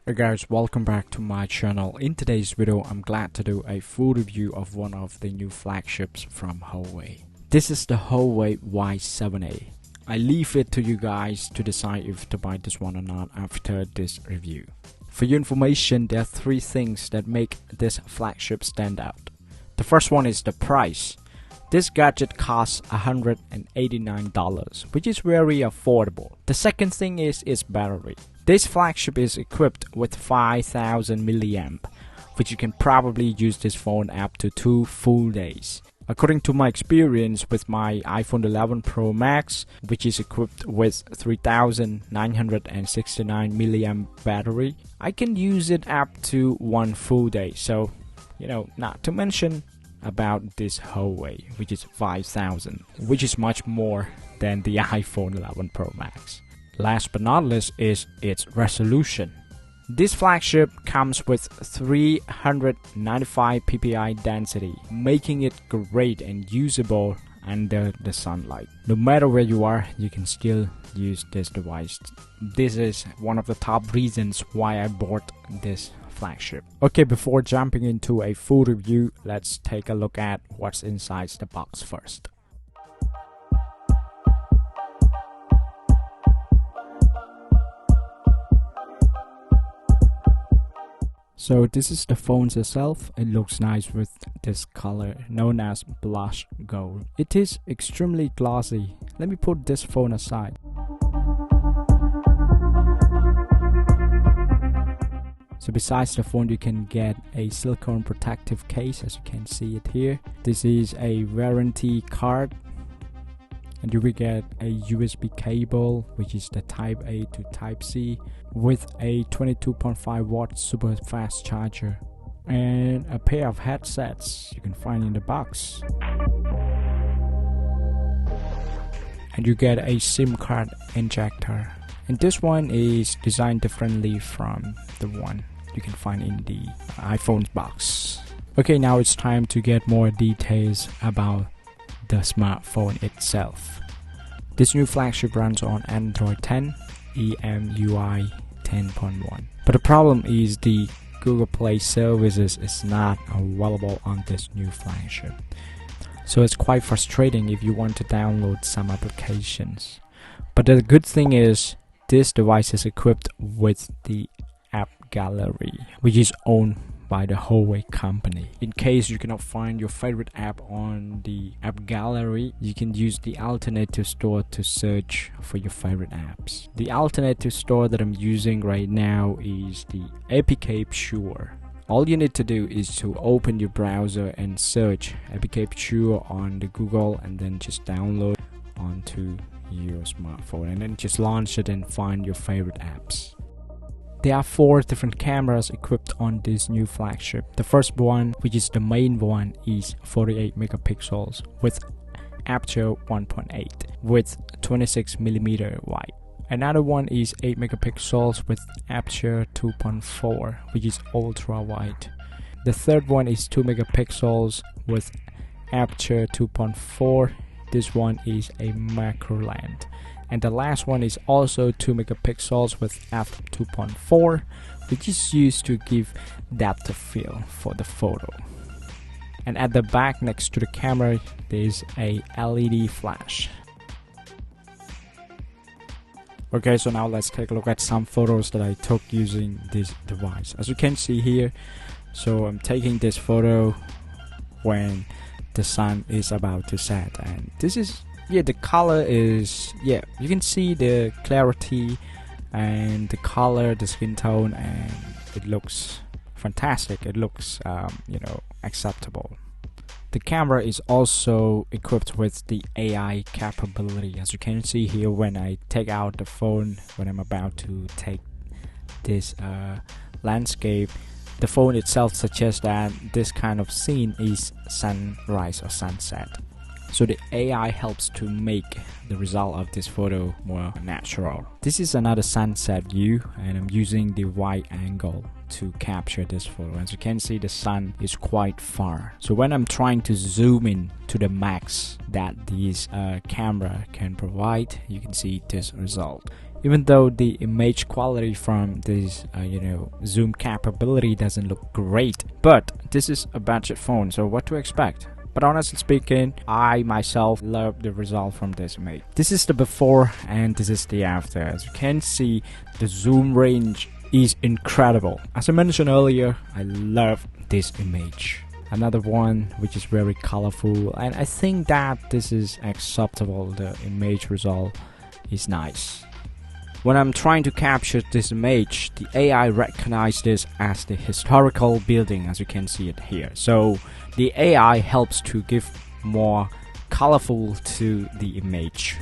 Hey guys, welcome back to my channel. In today's video, I'm glad to do a full review of one of the new flagships from Huawei. This is the Huawei Y7A. I leave it to you guys to decide if to buy this one or not after this review. For your information, there are three things that make this flagship stand out. The first one is the price. This gadget costs $189, which is very affordable. The second thing is its battery. This flagship is equipped with 5000 mAh, which you can probably use this phone up to 2 full days. According to my experience with my iPhone 11 Pro Max, which is equipped with 3969 mAh battery, I can use it up to 1 full day. So, not to mention about this Huawei, which is 5000, which is much more than the iPhone 11 Pro Max. Last but not least is its resolution. This flagship comes with 395 ppi density, making it great and usable under the sunlight. No matter where you are, you can still use this device. This is one of the top reasons why I bought this flagship. Okay, before jumping into a full review, let's take a look at what's inside the box first. So this is the phone itself. It looks nice with this color known as blush gold. It is extremely glossy. Let me put this phone aside. So besides the phone, you can get a silicone protective case, as you can see it here. This is a warranty card. And you will get a USB cable, which is the Type A to Type C, with a 22.5 watt super fast charger, and a pair of headsets you can find in the box. And you get a SIM card injector. And this one is designed differently from the one you can find in the iPhone box. Okay, now it's time to get more details about the smartphone itself. This new flagship runs on Android 10, EMUI 10.1. But the problem is the Google Play services is not available on this new flagship. So it's quite frustrating if you want to download some applications. But the good thing is this device is equipped with the App Gallery, which is owned by the Huawei company. In case you cannot find your favorite app on the App Gallery, you can use the alternative store to search for your favorite apps. The alternative store that I'm using right now is the APK Pure. All you need to do is to open your browser and search APK Pure on the Google, and then just download onto your smartphone, and then just launch it and find your favorite apps. There are 4 different cameras equipped on this new flagship. The first one, which is the main one, is 48 megapixels with aperture 1.8 with 26mm wide. Another one is 8 megapixels with aperture 2.4, which is ultra wide. The third one is 2 megapixels with aperture 2.4. This one is a macro lens. And the last one is also 2 megapixels with f2.4, which is used to give depth of field for the photo. And at the back next to the camera, there is a LED flash. Okay, so now let's take a look at some photos that I took using this device. As you can see here, so I'm taking this photo when the sun is about to set, and this is the color is, you can see the clarity and the color, the skin tone, and it looks fantastic. It looks acceptable. The camera is also equipped with the AI capability. As you can see here, when I take out the phone, when I'm about to take this landscape, the phone itself suggests that this kind of scene is sunrise or sunset. So the AI helps to make the result of this photo more natural. This is another sunset view, and I'm using the wide angle to capture this photo. As you can see, the sun is quite far. So when I'm trying to zoom in to the max that this camera can provide, you can see this result. Even though the image quality from this zoom capability doesn't look great, but this is a budget phone, so what to expect? But honestly speaking, I myself love the result from this image. This is the before and this is the after. As you can see, the zoom range is incredible. As I mentioned earlier, I love this image. Another one which is very colorful, and I think that this is acceptable. The image result is nice. When I'm trying to capture this image, the AI recognizes this as the historical building, as you can see it here. So the AI helps to give more colorful to the image.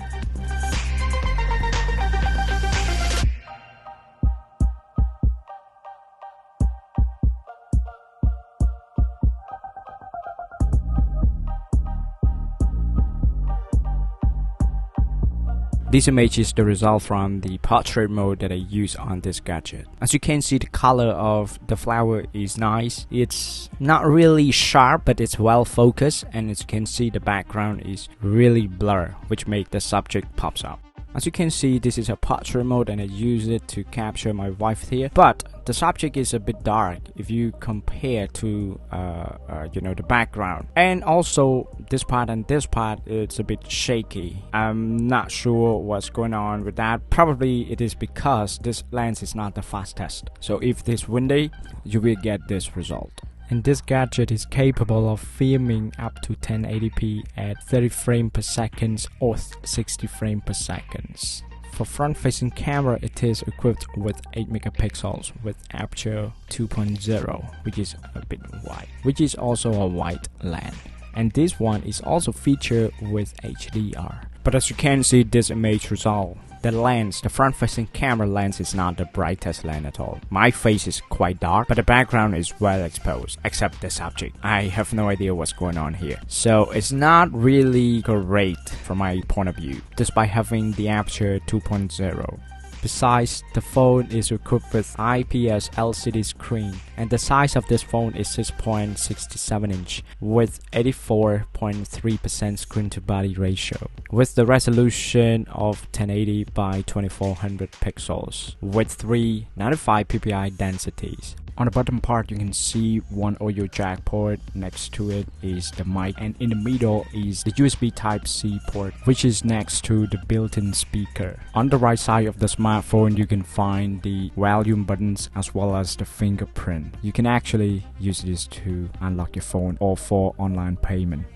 This image is the result from the portrait mode that I use on this gadget. As you can see, the color of the flower is nice. It's not really sharp, but it's well focused, and as you can see, the background is really blurred, which makes the subject pops up. As you can see, this is a portrait mode and I use it to capture my wife here, but the subject is a bit dark if you compare to the background, and also this part and this part, it's a bit shaky. I'm not sure what's going on with that. Probably it is because this lens is not the fastest, so if this windy, you will get this result. And this gadget is capable of filming up to 1080p at 30 frames per second or 60 frames per second. For front-facing camera, it is equipped with 8 megapixels with aperture 2.0, which is a bit wide, which is also a wide lens. And this one is also featured with HDR. But as you can see, this image result, the lens, the front-facing camera lens is not the brightest lens at all. My face is quite dark, but the background is well exposed, except the subject. I have no idea what's going on here. So it's not really great from my point of view, despite having the aperture 2.0. Besides, the phone is equipped with IPS LCD screen, and the size of this phone is 6.67 inch with 84.3% screen to body ratio, with the resolution of 1080 by 2400 pixels with 395 ppi densities. On the bottom part, you can see one audio jack port. Next to it is the mic, and in the middle is the USB Type-C port, which is next to the built-in speaker. On the right side of the smartphone, you can find the volume buttons as well as the fingerprint. You can actually use this to unlock your phone or for online payment.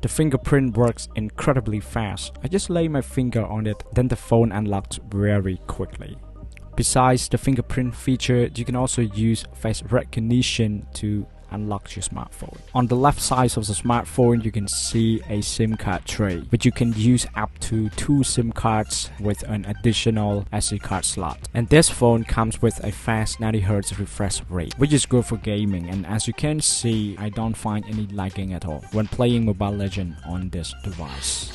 The fingerprint works incredibly fast. I just lay my finger on it, then the phone unlocks very quickly. Besides the fingerprint feature, you can also use face recognition to unlock your smartphone. On the left side of the smartphone, you can see a SIM card tray, which you can use up to 2 SIM cards with an additional SD card slot. And this phone comes with a fast 90Hz refresh rate, which is good for gaming. And as you can see, I don't find any lagging at all when playing Mobile Legends on this device.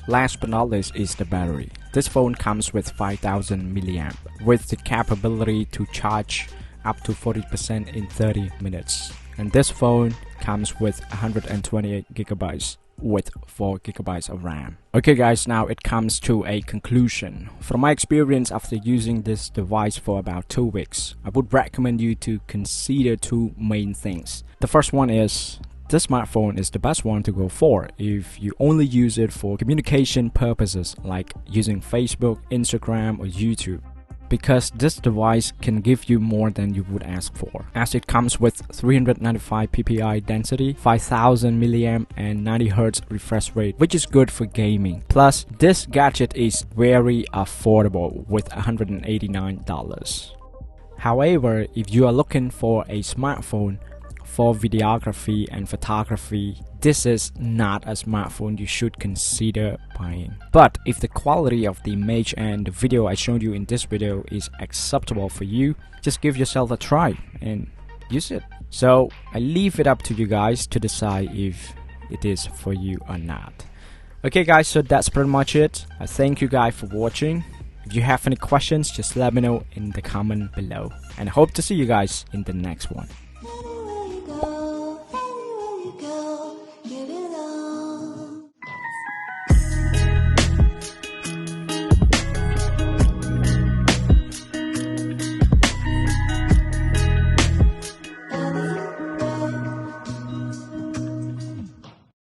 Last but not least is the battery. This phone comes with 5000 mAh with the capability to charge up to 40% in 30 minutes. And this phone comes with 128 GB with 4 GB of RAM. Okay guys, now it comes to a conclusion. From my experience after using this device for about 2 weeks, I would recommend you to consider 2 main things. The first one is, this smartphone is the best one to go for if you only use it for communication purposes like using Facebook, Instagram or YouTube, because this device can give you more than you would ask for, as it comes with 395 ppi density, 5000 mAh and 90Hz refresh rate, which is good for gaming. Plus, this gadget is very affordable with $189. However, if you are looking for a smartphone for videography and photography, this is not a smartphone you should consider buying. But if the quality of the image and the video I showed you in this video is acceptable for you, just give yourself a try and use it. So I leave it up to you guys to decide if it is for you or not. Okay guys, so that's pretty much it. I thank you guys for watching. If you have any questions, just let me know in the comment below, and I hope to see you guys in the next one.